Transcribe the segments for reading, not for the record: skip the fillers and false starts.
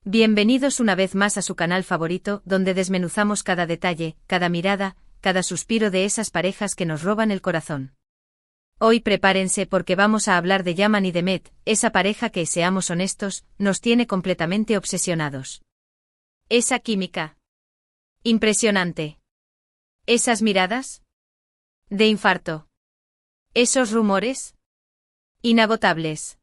Bienvenidos una vez más a su canal favorito, donde desmenuzamos cada detalle, cada mirada, cada suspiro de esas parejas que nos roban el corazón. Hoy prepárense porque vamos a hablar de Yaman y Demet, esa pareja que, seamos honestos, nos tiene completamente obsesionados. Esa química. Impresionante. Esas miradas. De infarto. Esos rumores. Inagotables.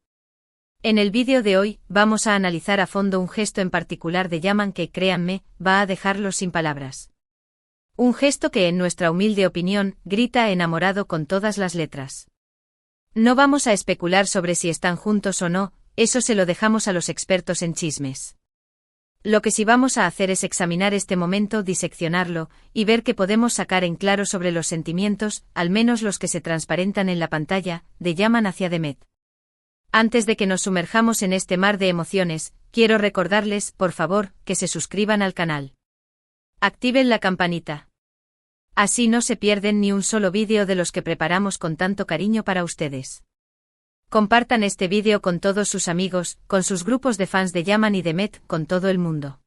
En el vídeo de hoy, vamos a analizar a fondo un gesto en particular de Yaman que, créanme, va a dejarlos sin palabras. Un gesto que, en nuestra humilde opinión, grita enamorado con todas las letras. No vamos a especular sobre si están juntos o no, eso se lo dejamos a los expertos en chismes. Lo que sí vamos a hacer es examinar este momento, diseccionarlo, y ver qué podemos sacar en claro sobre los sentimientos, al menos los que se transparentan en la pantalla, de Yaman hacia Demet. Antes de que nos sumerjamos en este mar de emociones, quiero recordarles, por favor, que se suscriban al canal. Activen la campanita. Así no se pierden ni un solo vídeo de los que preparamos con tanto cariño para ustedes. Compartan este vídeo con todos sus amigos, con sus grupos de fans de Yaman y Demet, con todo el mundo.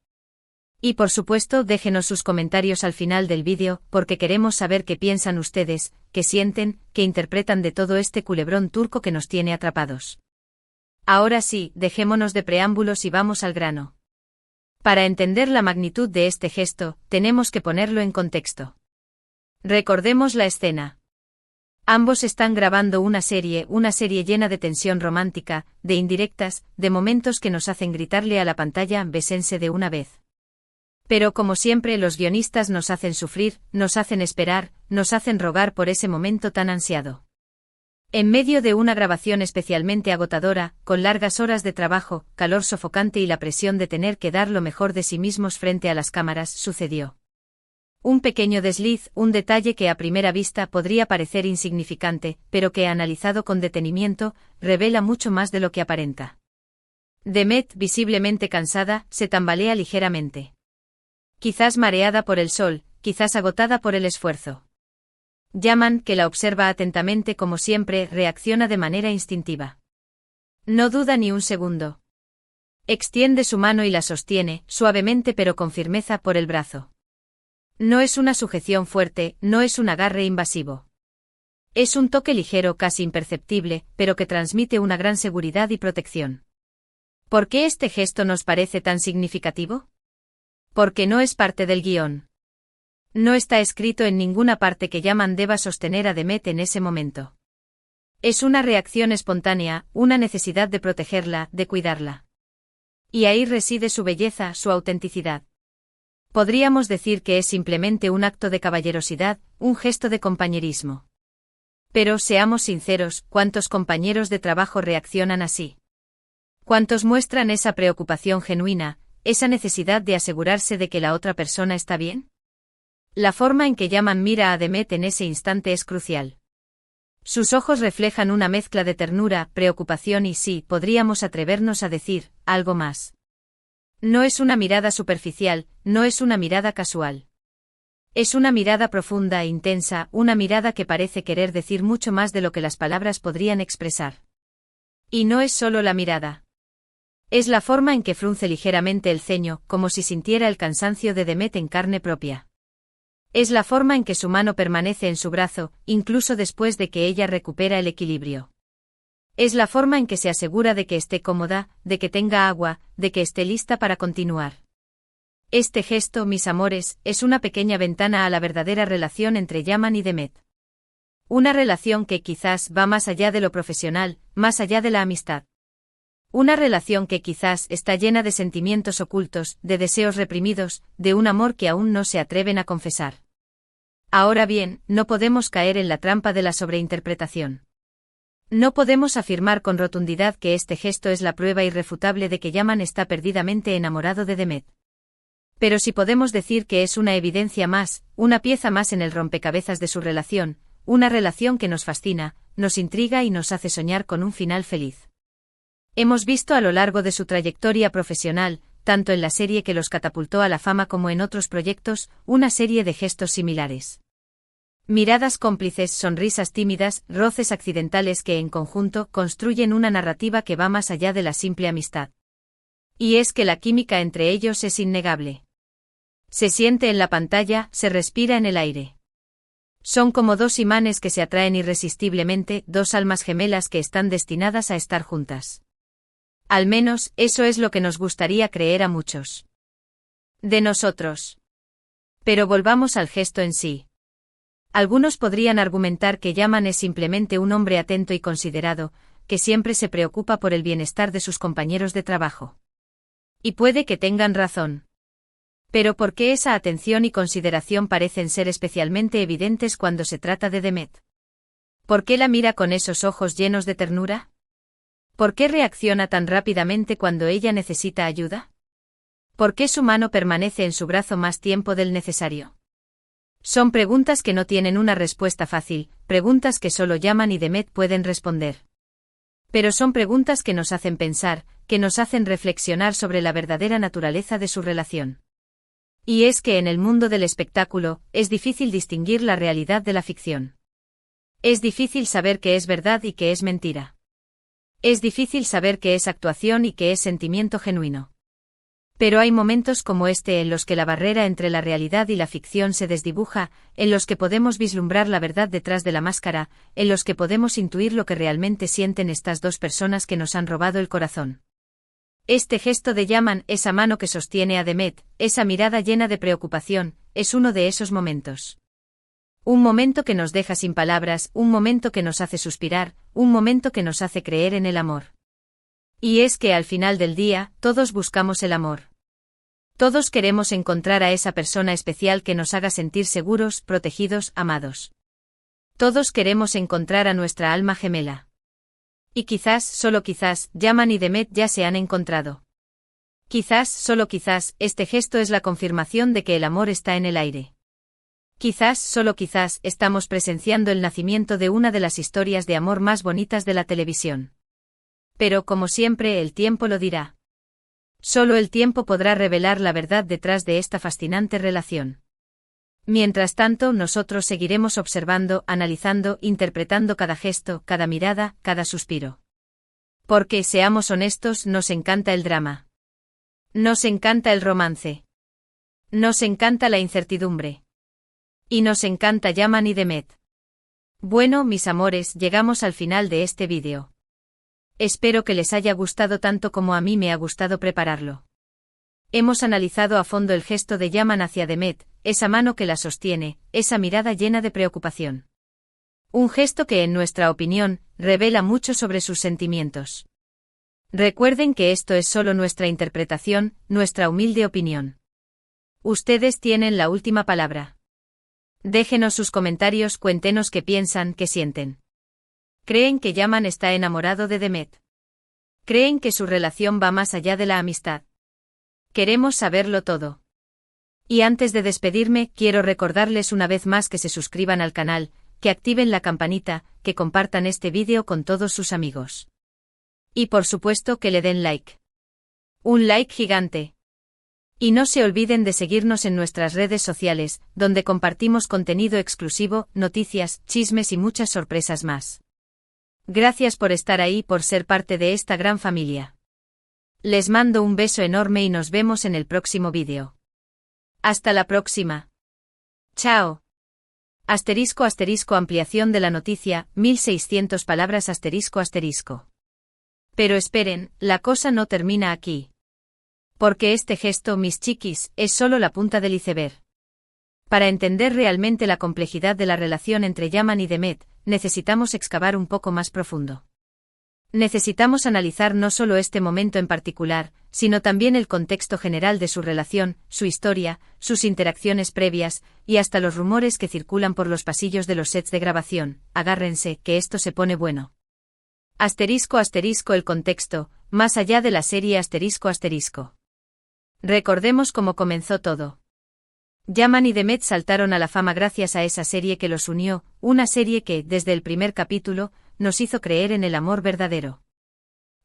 Y por supuesto déjenos sus comentarios al final del vídeo, porque queremos saber qué piensan ustedes, qué sienten, qué interpretan de todo este culebrón turco que nos tiene atrapados. Ahora sí, dejémonos de preámbulos y vamos al grano. Para entender la magnitud de este gesto, tenemos que ponerlo en contexto. Recordemos la escena. Ambos están grabando una serie llena de tensión romántica, de indirectas, de momentos que nos hacen gritarle a la pantalla: bésense de una vez. Pero como siempre, los guionistas nos hacen sufrir, nos hacen esperar, nos hacen rogar por ese momento tan ansiado. En medio de una grabación especialmente agotadora, con largas horas de trabajo, calor sofocante y la presión de tener que dar lo mejor de sí mismos frente a las cámaras, sucedió un pequeño desliz, un detalle que a primera vista podría parecer insignificante, pero que, analizado con detenimiento, revela mucho más de lo que aparenta. Demet, visiblemente cansada, se tambalea ligeramente. Quizás mareada por el sol, quizás agotada por el esfuerzo. Yaman, que la observa atentamente como siempre, reacciona de manera instintiva. No duda ni un segundo. Extiende su mano y la sostiene, suavemente pero con firmeza, por el brazo. No es una sujeción fuerte, no es un agarre invasivo. Es un toque ligero, casi imperceptible, pero que transmite una gran seguridad y protección. ¿Por qué este gesto nos parece tan significativo? Porque no es parte del guión. No está escrito en ninguna parte que Yaman deba sostener a Demet en ese momento. Es una reacción espontánea, una necesidad de protegerla, de cuidarla. Y ahí reside su belleza, su autenticidad. Podríamos decir que es simplemente un acto de caballerosidad, un gesto de compañerismo. Pero seamos sinceros, ¿cuántos compañeros de trabajo reaccionan así? ¿Cuántos muestran esa preocupación genuina, esa necesidad de asegurarse de que la otra persona está bien? La forma en que Yaman mira a Demet en ese instante es crucial. Sus ojos reflejan una mezcla de ternura, preocupación y, sí, podríamos atrevernos a decir, algo más. No es una mirada superficial, no es una mirada casual. Es una mirada profunda e intensa, una mirada que parece querer decir mucho más de lo que las palabras podrían expresar. Y no es solo la mirada. Es la forma en que frunce ligeramente el ceño, como si sintiera el cansancio de Demet en carne propia. Es la forma en que su mano permanece en su brazo, incluso después de que ella recupera el equilibrio. Es la forma en que se asegura de que esté cómoda, de que tenga agua, de que esté lista para continuar. Este gesto, mis amores, es una pequeña ventana a la verdadera relación entre Yaman y Demet. Una relación que quizás va más allá de lo profesional, más allá de la amistad. Una relación que quizás está llena de sentimientos ocultos, de deseos reprimidos, de un amor que aún no se atreven a confesar. Ahora bien, no podemos caer en la trampa de la sobreinterpretación. No podemos afirmar con rotundidad que este gesto es la prueba irrefutable de que Yaman está perdidamente enamorado de Demet. Pero sí podemos decir que es una evidencia más, una pieza más en el rompecabezas de su relación, una relación que nos fascina, nos intriga y nos hace soñar con un final feliz. Hemos visto a lo largo de su trayectoria profesional, tanto en la serie que los catapultó a la fama como en otros proyectos, una serie de gestos similares. Miradas cómplices, sonrisas tímidas, roces accidentales que en conjunto construyen una narrativa que va más allá de la simple amistad. Y es que la química entre ellos es innegable. Se siente en la pantalla, se respira en el aire. Son como dos imanes que se atraen irresistiblemente, dos almas gemelas que están destinadas a estar juntas. Al menos, eso es lo que nos gustaría creer a muchos de nosotros. Pero volvamos al gesto en sí. Algunos podrían argumentar que Yaman es simplemente un hombre atento y considerado, que siempre se preocupa por el bienestar de sus compañeros de trabajo. Y puede que tengan razón. Pero ¿por qué esa atención y consideración parecen ser especialmente evidentes cuando se trata de Demet? ¿Por qué la mira con esos ojos llenos de ternura? ¿Por qué reacciona tan rápidamente cuando ella necesita ayuda? ¿Por qué su mano permanece en su brazo más tiempo del necesario? Son preguntas que no tienen una respuesta fácil, preguntas que solo Yaman y Demet pueden responder. Pero son preguntas que nos hacen pensar, que nos hacen reflexionar sobre la verdadera naturaleza de su relación. Y es que en el mundo del espectáculo, es difícil distinguir la realidad de la ficción. Es difícil saber qué es verdad y qué es mentira. Es difícil saber qué es actuación y qué es sentimiento genuino. Pero hay momentos como este en los que la barrera entre la realidad y la ficción se desdibuja, en los que podemos vislumbrar la verdad detrás de la máscara, en los que podemos intuir lo que realmente sienten estas dos personas que nos han robado el corazón. Este gesto de Yaman, esa mano que sostiene a Demet, esa mirada llena de preocupación, es uno de esos momentos. Un momento que nos deja sin palabras, un momento que nos hace suspirar, un momento que nos hace creer en el amor. Y es que al final del día, todos buscamos el amor. Todos queremos encontrar a esa persona especial que nos haga sentir seguros, protegidos, amados. Todos queremos encontrar a nuestra alma gemela. Y quizás, solo quizás, Yaman y Demet ya se han encontrado. Quizás, solo quizás, este gesto es la confirmación de que el amor está en el aire. Quizás, solo quizás, estamos presenciando el nacimiento de una de las historias de amor más bonitas de la televisión. Pero como siempre, el tiempo lo dirá. Solo el tiempo podrá revelar la verdad detrás de esta fascinante relación. Mientras tanto, nosotros seguiremos observando, analizando, interpretando cada gesto, cada mirada, cada suspiro. Porque, seamos honestos, nos encanta el drama. Nos encanta el romance. Nos encanta la incertidumbre. Y nos encanta Yaman y Demet. Bueno, mis amores, llegamos al final de este vídeo. Espero que les haya gustado tanto como a mí me ha gustado prepararlo. Hemos analizado a fondo el gesto de Yaman hacia Demet, esa mano que la sostiene, esa mirada llena de preocupación. Un gesto que, en nuestra opinión, revela mucho sobre sus sentimientos. Recuerden que esto es solo nuestra interpretación, nuestra humilde opinión. Ustedes tienen la última palabra. Déjenos sus comentarios, cuéntenos qué piensan, qué sienten. ¿Creen que Yaman está enamorado de Demet? ¿Creen que su relación va más allá de la amistad? Queremos saberlo todo. Y antes de despedirme, quiero recordarles una vez más que se suscriban al canal, que activen la campanita, que compartan este vídeo con todos sus amigos. Y por supuesto que le den like. Un like gigante. Y no se olviden de seguirnos en nuestras redes sociales, donde compartimos contenido exclusivo, noticias, chismes y muchas sorpresas más. Gracias por estar ahí, por ser parte de esta gran familia. Les mando un beso enorme y nos vemos en el próximo vídeo. Hasta la próxima. Chao. Asterisco asterisco ampliación de la noticia, 1600 palabras asterisco asterisco. Pero esperen, la cosa no termina aquí. Porque este gesto, mis chiquis, es solo la punta del iceberg. Para entender realmente la complejidad de la relación entre Yaman y Demet, necesitamos excavar un poco más profundo. Necesitamos analizar no solo este momento en particular, sino también el contexto general de su relación, su historia, sus interacciones previas, y hasta los rumores que circulan por los pasillos de los sets de grabación. Agárrense, que esto se pone bueno. Asterisco asterisco el contexto, más allá de la serie asterisco asterisco. Recordemos cómo comenzó todo. Yaman y Demet saltaron a la fama gracias a esa serie que los unió, una serie que, desde el primer capítulo, nos hizo creer en el amor verdadero.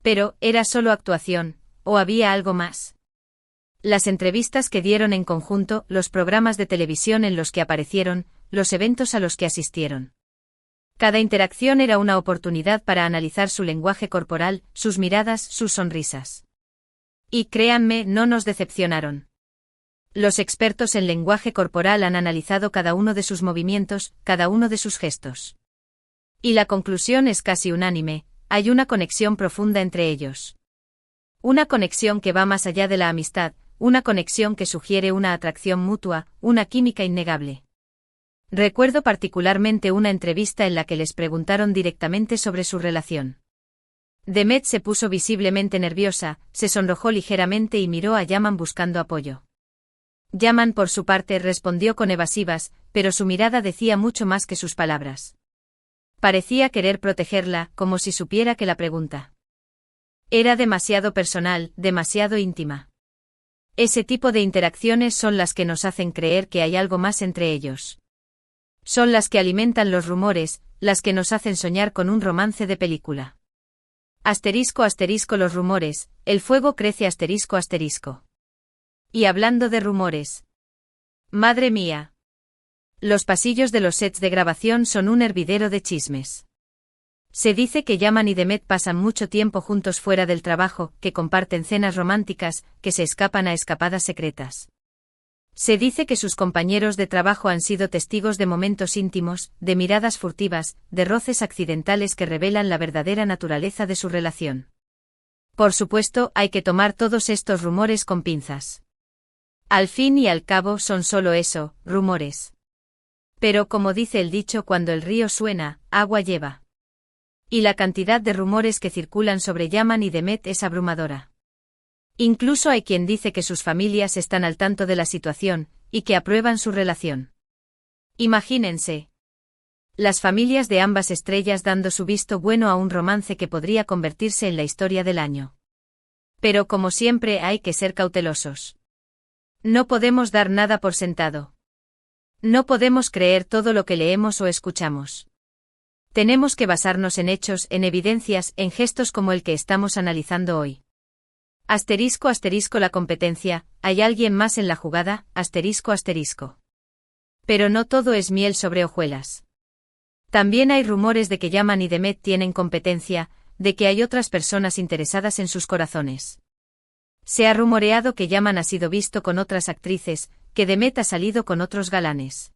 Pero, ¿era solo actuación, o había algo más? Las entrevistas que dieron en conjunto, los programas de televisión en los que aparecieron, los eventos a los que asistieron. Cada interacción era una oportunidad para analizar su lenguaje corporal, sus miradas, sus sonrisas. Y créanme, no nos decepcionaron. Los expertos en lenguaje corporal han analizado cada uno de sus movimientos, cada uno de sus gestos. Y la conclusión es casi unánime, hay una conexión profunda entre ellos. Una conexión que va más allá de la amistad, una conexión que sugiere una atracción mutua, una química innegable. Recuerdo particularmente una entrevista en la que les preguntaron directamente sobre su relación. Demet se puso visiblemente nerviosa, se sonrojó ligeramente y miró a Yaman buscando apoyo. Yaman por su parte respondió con evasivas, pero su mirada decía mucho más que sus palabras. Parecía querer protegerla, como si supiera que la pregunta era demasiado personal, demasiado íntima. Ese tipo de interacciones son las que nos hacen creer que hay algo más entre ellos. Son las que alimentan los rumores, las que nos hacen soñar con un romance de película. Asterisco asterisco los rumores, el fuego crece asterisco asterisco. Y hablando de rumores. Madre mía. Los pasillos de los sets de grabación son un hervidero de chismes. Se dice que Yaman y Demet pasan mucho tiempo juntos fuera del trabajo, que comparten cenas románticas, que se escapan a escapadas secretas. Se dice que sus compañeros de trabajo han sido testigos de momentos íntimos, de miradas furtivas, de roces accidentales que revelan la verdadera naturaleza de su relación. Por supuesto, hay que tomar todos estos rumores con pinzas. Al fin y al cabo son solo eso, rumores. Pero como dice el dicho, cuando el río suena, agua lleva. Y la cantidad de rumores que circulan sobre Yaman y Demet es abrumadora. Incluso hay quien dice que sus familias están al tanto de la situación, y que aprueban su relación. Imagínense. Las familias de ambas estrellas dando su visto bueno a un romance que podría convertirse en la historia del año. Pero como siempre hay que ser cautelosos. No podemos dar nada por sentado. No podemos creer todo lo que leemos o escuchamos. Tenemos que basarnos en hechos, en evidencias, en gestos como el que estamos analizando hoy. Asterisco asterisco la competencia, ¿hay alguien más en la jugada? Asterisco asterisco. Pero no todo es miel sobre hojuelas. También hay rumores de que Yaman y Demet tienen competencia, de que hay otras personas interesadas en sus corazones. Se ha rumoreado que Yaman ha sido visto con otras actrices, que Demet ha salido con otros galanes.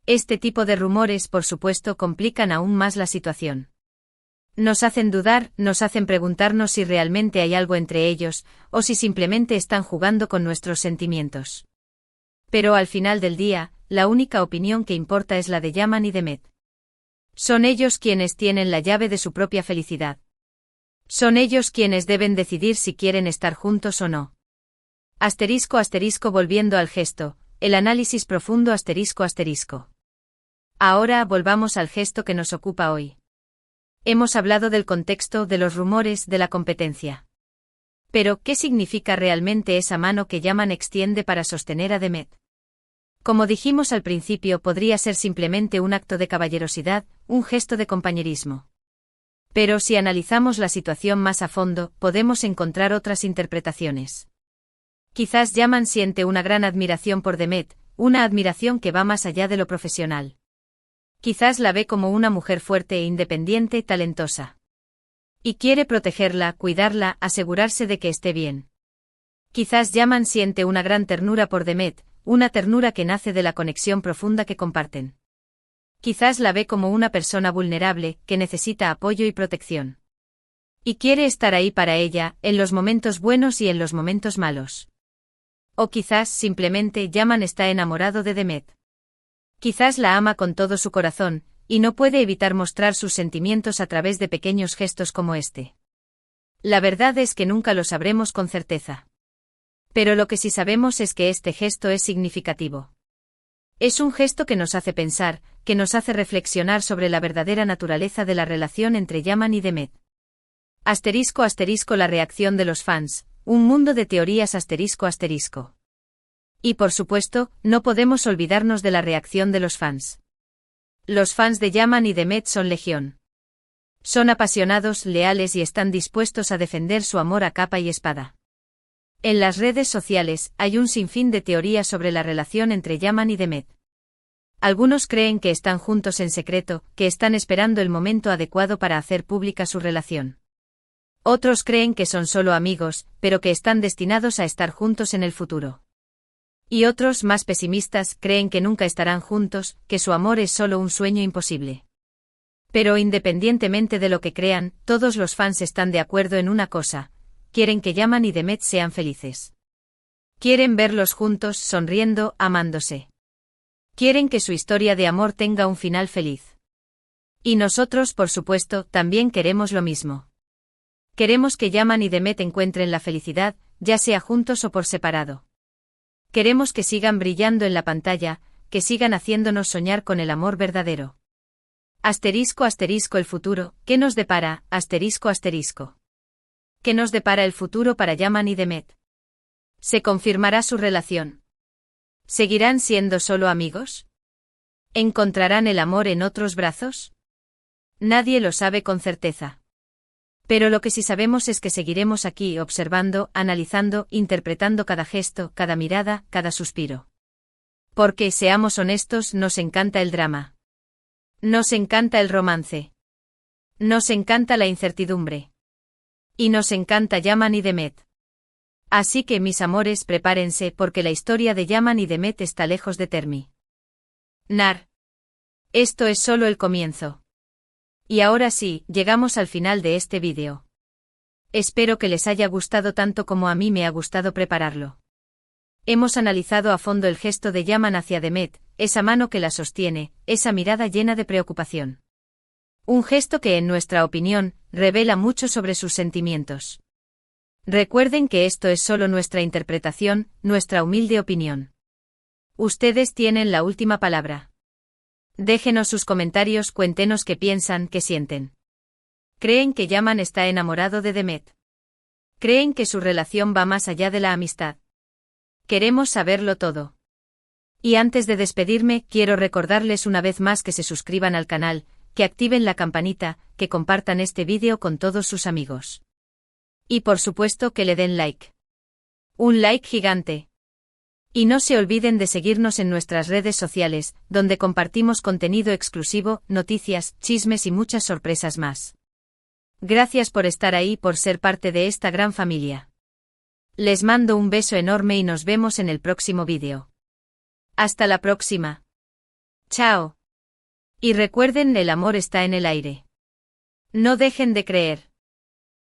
Este tipo de rumores, por supuesto, complican aún más la situación. Nos hacen dudar, nos hacen preguntarnos si realmente hay algo entre ellos, o si simplemente están jugando con nuestros sentimientos. Pero al final del día, la única opinión que importa es la de Yaman y Demet. Son ellos quienes tienen la llave de su propia felicidad. Son ellos quienes deben decidir si quieren estar juntos o no. Asterisco asterisco volviendo al gesto, el análisis profundo asterisco asterisco. Ahora volvamos al gesto que nos ocupa hoy. Hemos hablado del contexto, de los rumores, de la competencia. Pero, ¿qué significa realmente esa mano que Yaman extiende para sostener a Demet? Como dijimos al principio, podría ser simplemente un acto de caballerosidad, un gesto de compañerismo. Pero si analizamos la situación más a fondo, podemos encontrar otras interpretaciones. Quizás Yaman siente una gran admiración por Demet, una admiración que va más allá de lo profesional. Quizás la ve como una mujer fuerte e independiente, talentosa. Y quiere protegerla, cuidarla, asegurarse de que esté bien. Quizás Yaman siente una gran ternura por Demet, una ternura que nace de la conexión profunda que comparten. Quizás la ve como una persona vulnerable, que necesita apoyo y protección. Y quiere estar ahí para ella, en los momentos buenos y en los momentos malos. O quizás simplemente Yaman está enamorado de Demet. Quizás la ama con todo su corazón, y no puede evitar mostrar sus sentimientos a través de pequeños gestos como este. La verdad es que nunca lo sabremos con certeza. Pero lo que sí sabemos es que este gesto es significativo. Es un gesto que nos hace pensar, que nos hace reflexionar sobre la verdadera naturaleza de la relación entre Yaman y Demet. Asterisco asterisco la reacción de los fans, un mundo de teorías asterisco asterisco. Y por supuesto, no podemos olvidarnos de la reacción de los fans. Los fans de Yaman y Demet son legión. Son apasionados, leales y están dispuestos a defender su amor a capa y espada. En las redes sociales, hay un sinfín de teorías sobre la relación entre Yaman y Demet. Algunos creen que están juntos en secreto, que están esperando el momento adecuado para hacer pública su relación. Otros creen que son solo amigos, pero que están destinados a estar juntos en el futuro. Y otros, más pesimistas, creen que nunca estarán juntos, que su amor es solo un sueño imposible. Pero independientemente de lo que crean, todos los fans están de acuerdo en una cosa: quieren que Yaman y Demet sean felices. Quieren verlos juntos, sonriendo, amándose. Quieren que su historia de amor tenga un final feliz. Y nosotros, por supuesto, también queremos lo mismo. Queremos que Yaman y Demet encuentren la felicidad, ya sea juntos o por separado. Queremos que sigan brillando en la pantalla, que sigan haciéndonos soñar con el amor verdadero. Asterisco asterisco el futuro, ¿qué nos depara? Asterisco asterisco. ¿Qué nos depara el futuro para Yaman y Demet? ¿Se confirmará su relación? ¿Seguirán siendo solo amigos? ¿Encontrarán el amor en otros brazos? Nadie lo sabe con certeza. Pero lo que sí sabemos es que seguiremos aquí observando, analizando, interpretando cada gesto, cada mirada, cada suspiro. Porque, seamos honestos, nos encanta el drama. Nos encanta el romance. Nos encanta la incertidumbre. Y nos encanta Yaman y Demet. Así que, mis amores, prepárense porque la historia de Yaman y Demet está lejos de terminar. Esto es solo el comienzo. Y ahora sí, llegamos al final de este vídeo. Espero que les haya gustado tanto como a mí me ha gustado prepararlo. Hemos analizado a fondo el gesto de Yaman hacia Demet, esa mano que la sostiene, esa mirada llena de preocupación. Un gesto que, en nuestra opinión, revela mucho sobre sus sentimientos. Recuerden que esto es solo nuestra interpretación, nuestra humilde opinión. Ustedes tienen la última palabra. Déjenos sus comentarios, cuéntenos qué piensan, qué sienten. ¿Creen que Yaman está enamorado de Demet? ¿Creen que su relación va más allá de la amistad? Queremos saberlo todo. Y antes de despedirme, quiero recordarles una vez más que se suscriban al canal, que activen la campanita, que compartan este vídeo con todos sus amigos. Y por supuesto que le den like. Un like gigante. Y no se olviden de seguirnos en nuestras redes sociales, donde compartimos contenido exclusivo, noticias, chismes y muchas sorpresas más. Gracias por estar ahí, por ser parte de esta gran familia. Les mando un beso enorme y nos vemos en el próximo vídeo. Hasta la próxima. Chao. Y recuerden, el amor está en el aire. No dejen de creer.